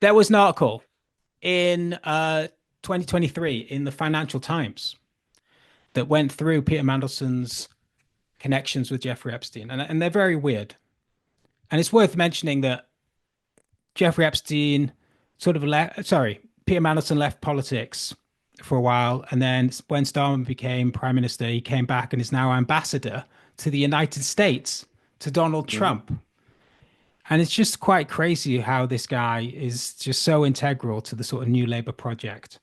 There was an article in 2023 in the Financial Times that went through Peter Mandelson's connections with Jeffrey Epstein, and they're very weird. And it's worth mentioning that Jeffrey Epstein sort of Peter Mandelson left politics for a while. And then when Starmer became prime minister, he came back and is now ambassador to the United States to Donald Trump. And it's just quite crazy how this guy is just so integral to the sort of New Labour project.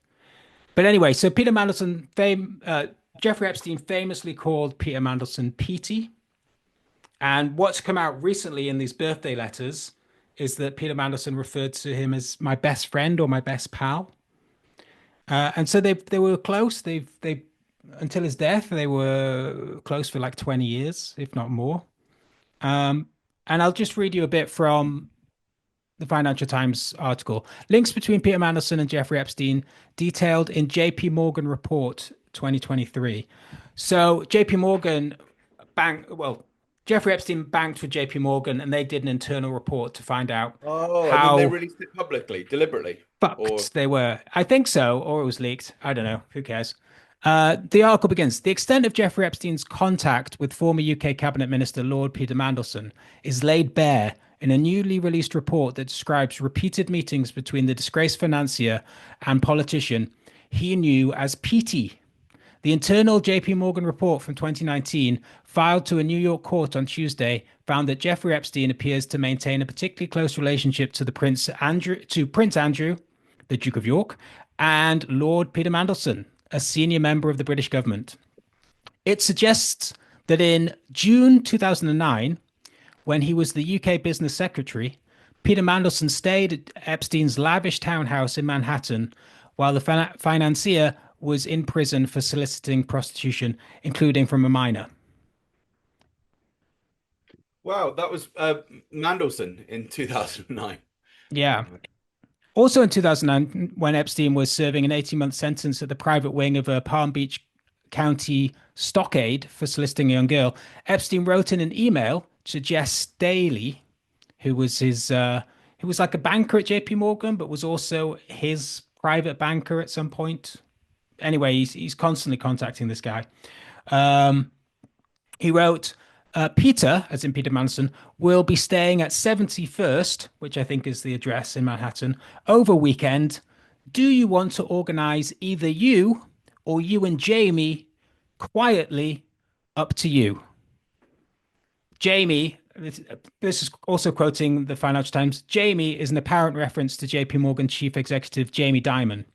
But anyway, so Jeffrey Epstein famously called Peter Mandelson Petey. And what's come out recently in these birthday letters is that Peter Mandelson referred to him as my best friend or my best pal. And so they were close. They until his death, they were close for like 20 years, if not more. And I'll just read you a bit from the Financial Times article. Links between Peter Mandelson and Jeffrey Epstein detailed in JP Morgan Report 2023. So JP Morgan Jeffrey Epstein banked with JP Morgan, and they did an internal report to find out how they released it publicly, deliberately. Fucked they were. I think so, or it was leaked. I don't know. Who cares? The article begins. The extent of Jeffrey Epstein's contact with former UK Cabinet Minister Lord Peter Mandelson is laid bare in a newly released report that describes repeated meetings between the disgraced financier and politician he knew as Petey. The internal JP Morgan report from 2019, filed to a New York court on Tuesday, found that Jeffrey Epstein appears to maintain a particularly close relationship to Prince Andrew, the Duke of York, and Lord Peter Mandelson, a senior member of the British government. It suggests that in June 2009, when he was the UK business secretary, Peter Mandelson stayed at Epstein's lavish townhouse in Manhattan while the financier was in prison for soliciting prostitution, including from a minor. Wow, that was Mandelson in 2009. Yeah. Also in 2009, when Epstein was serving an 18-month sentence at the private wing of a Palm Beach County stockade for soliciting a young girl, Epstein wrote in an email to Jess Staley, who was he was like a banker at JP Morgan, but was also his private banker at some point. Anyway, he's constantly contacting this guy. He wrote, Peter, as in Peter Mandelson, will be staying at 71st, which I think is the address in Manhattan, over weekend. Do you want to organize either you or you and Jamie quietly? Up to you. Jamie, this is also quoting the Financial Times, Jamie is an apparent reference to JP Morgan chief executive Jamie Dimon.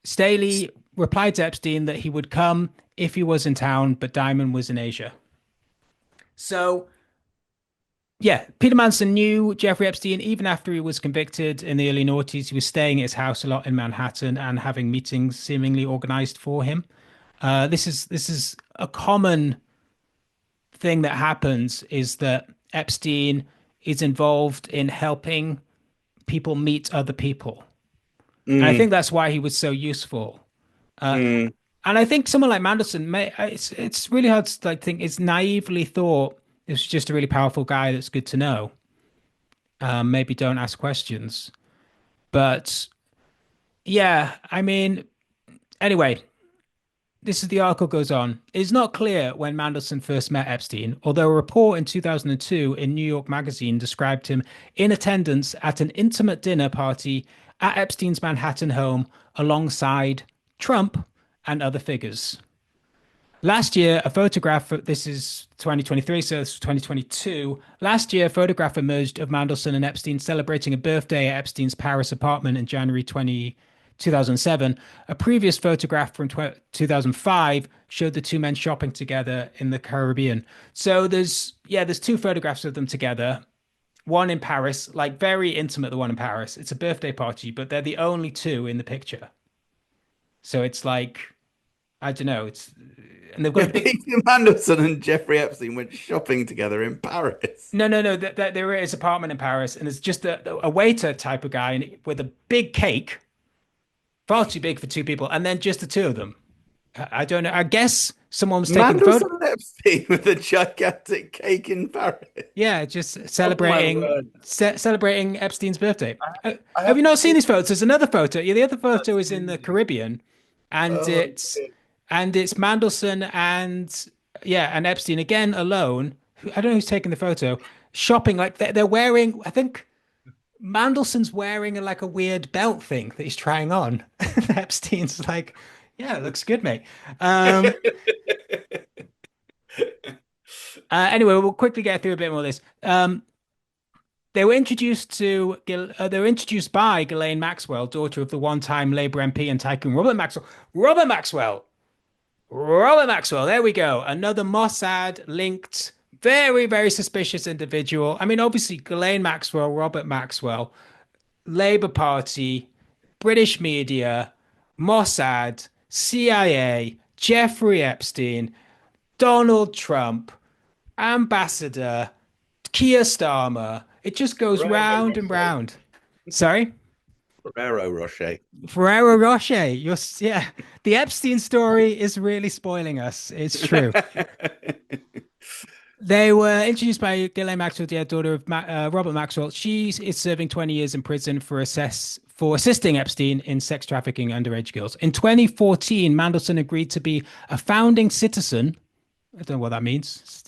Staley replied to Epstein that he would come if he was in town, but Dimon was in Asia. So, yeah, Peter Mandelson knew Jeffrey Epstein even after he was convicted in the early noughties. He was staying at his house a lot in Manhattan and having meetings seemingly organized for him. This is a common thing that happens, is that Epstein is involved in helping people meet other people. And I think that's why he was so useful. And I think someone like Mandelson, it's really hard to think. It's naively thought it's just a really powerful guy that's good to know. Maybe don't ask questions. But yeah, I mean, anyway, the article goes on. It's not clear when Mandelson first met Epstein, although a report in 2002 in New York Magazine described him in attendance at an intimate dinner party at Epstein's Manhattan home alongside Trump and other figures. Last year, a photograph, this is 2023, so it's 2022. Last year, a photograph emerged of Mandelson and Epstein celebrating a birthday at Epstein's Paris apartment in January 2007. A previous photograph from 2005 showed the two men shopping together in the Caribbean. So there's two photographs of them together. One in Paris, like very intimate, the one in Paris. It's a birthday party, but they're the only two in the picture. So it's like, I don't know. And they've got Peter Mandelson and Jeffrey Epstein went shopping together in Paris. No. There is an apartment in Paris, and it's just a waiter type of guy with a big cake, far too big for two people, and then just the two of them. I don't know. I guess Someone was taking the photo. Mandelson and Epstein with a gigantic cake in Paris. Yeah, just Oh my celebrating word. celebrating Epstein's birthday. I Have you haven't not seen seen these photos? There's another photo. Yeah, the other that. photo is in the Caribbean, and Oh, it's Mandelson and Epstein again alone. I don't know who's taking the photo. Shopping like they're wearing. I think Mandelson's wearing like a weird belt thing that he's trying on. Epstein's like, yeah, it looks good, mate. Um, anyway, we'll quickly get through a bit more of this. They were introduced by Ghislaine Maxwell, daughter of the one-time Labour MP and tycoon Robert Maxwell. Robert Maxwell. Robert Maxwell. There we go. Another Mossad linked, very, very suspicious individual. I mean, obviously, Ghislaine Maxwell, Robert Maxwell, Labour Party, British media, Mossad, CIA, Jeffrey Epstein, Donald Trump, Ambassador, Keir Starmer. It just goes Ferrero round and Rocher. round. Sorry? Ferrero Rocher. Ferrero Rocher. Yeah. The Epstein story is really spoiling us. It's true. They were introduced by Ghislaine Maxwell, the daughter of Robert Maxwell. She is serving 20 years in prison for assisting Epstein in sex trafficking underage girls. In 2014, Mandelson agreed to be a founding citizen. I don't know what that means.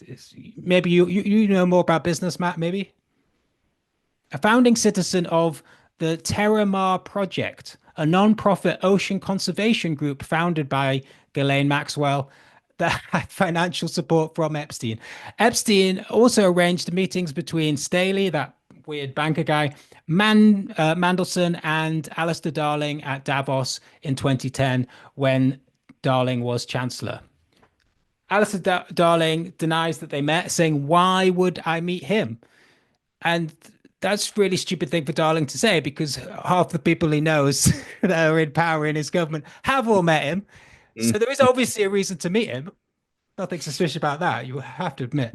Maybe you know more about business, Matt, maybe? A founding citizen of the Terramar Project, a non-profit ocean conservation group founded by Ghislaine Maxwell that had financial support from Epstein. Epstein also arranged meetings between Staley, that weird banker guy, Mandelson, and Alistair Darling at Davos in 2010 when Darling was chancellor. Alistair Darling denies that they met, saying, "Why would I meet him?" And that's a really stupid thing for Darling to say because half the people he knows that are in power in his government have all met him. So there is obviously a reason to meet him. Nothing suspicious about that, you have to admit.